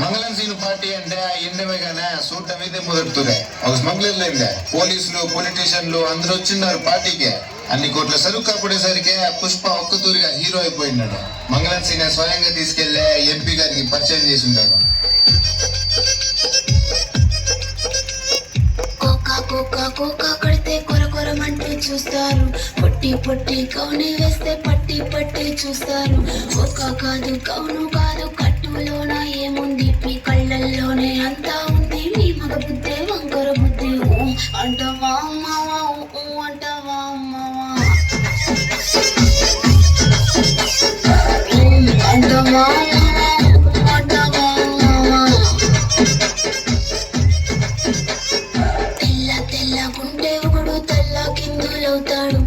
మంగళం scene party అంటే ఎండమేగానే చూడటమైతే మొదలుతురే ఒక స్మగ్లర్లైందే పోలీసులు పొలిటీషియన్లు అందరూ వచ్చిన్నారు పార్టీకి అన్ని కోట్ల సరుకు కాపాడేసరికి పుష్ప ఒక్కతూరిగా హీరో అయిపోయినాడు. మంగళం సీనే స్వయంగా తీసుకెళ్లే ఎంపీ గారికి పరిచయం చేసి ఉంటాడు. కడితే కొరకొరమంటూ చూస్తారు, పొట్టి పొట్టి కౌని వేస్తే పట్టి పట్టి చూస్తారు. ఒక కాదు కౌను కాదు కట్టులోన ఏముంది, మీ కళ్ళల్లోనే అంతా ఉంది. మీ మగ బుద్ధే వంకర బుద్ధి. అంటవా అమ్మవా అంటవా అమ్మవా అంటవా అంటవా అమ్మవా. తెల్లగుంటే ఒకడు తెల్ల కిందులవుతాడు,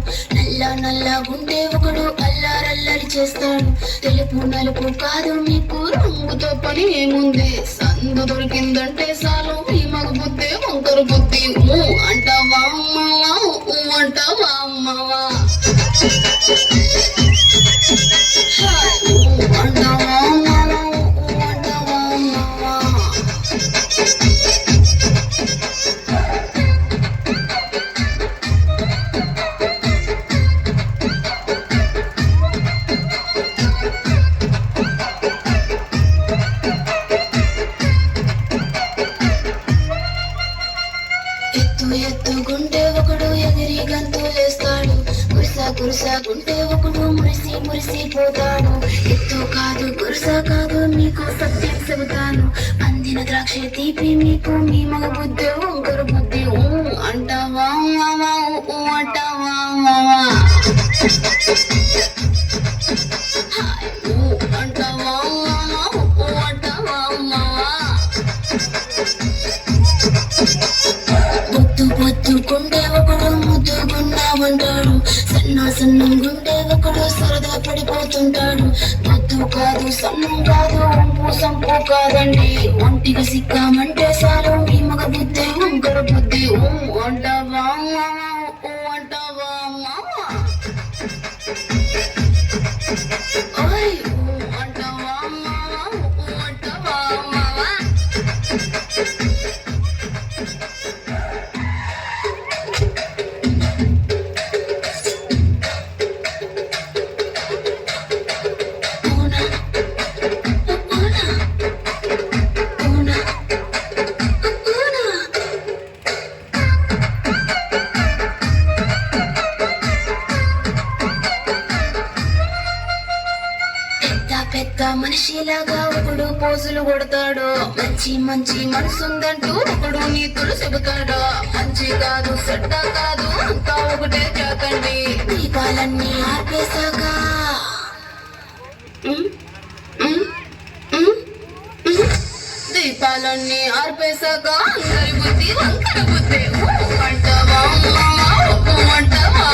నల్లగుంటే ఒకడు అల్లారల్లరి చేస్తాడు. తెలుపు నలుపు కాదు మీకు రంగుతో పని ఏముంది, సందు దొరికిందంటే చాలు మీ మగ బుద్ధి వంకర బుద్ధి. అంటావా అమ్మవా అంటావా అమ్మవా అంటావా అమ్మవా అంటావా అమ్మవా. ఎత్తుగుంటే ఒకడు ఎగిరి గంతులేస్తాడు, కురుసాగుంటే ఒకడు మురిసిపోతాడు. ఎత్తు కాదు కురుసా కాదు మీకు సత్యం చెబుతాను, అందిన ద్రాక్ష తీపి మీకు మీ మగ బుద్ధి వంకర బుద్ధి. అంటావా మావా అంటావా మావా అంటావా అంటావా మావా. పొద్దుకుంటే ఒకడు ముద్దుగున్నామంటాడు, సన్నంగుంటే ఒకడు సరదా పడిపోతుంటాడు. పొద్దు కాదు సన్నం కాదు వంపు సంపు కాదండి, ఒంటిగా సిక్కామంటే చాలు మీ మగ బుద్ధి వంకర బుద్ధి. అంటావా అంటావా మావా అంటావా అంటావా మావా. పెద్ద మనిషిలాగా ఒకడు పోజులు కొడతాడు, మంచి మనసుందంటూ ఒకడు నీతులు చెబుతాడు. మంచి కాదు చెడ్డ కాదు అంతా ఒకటే జాతండి, దీపాలన్నీ ఆర్పేశాక దీపాలన్నీ ఆర్పేశాక అందరి బుద్ధి వంకర బుద్ధి. అంటావా అంటావా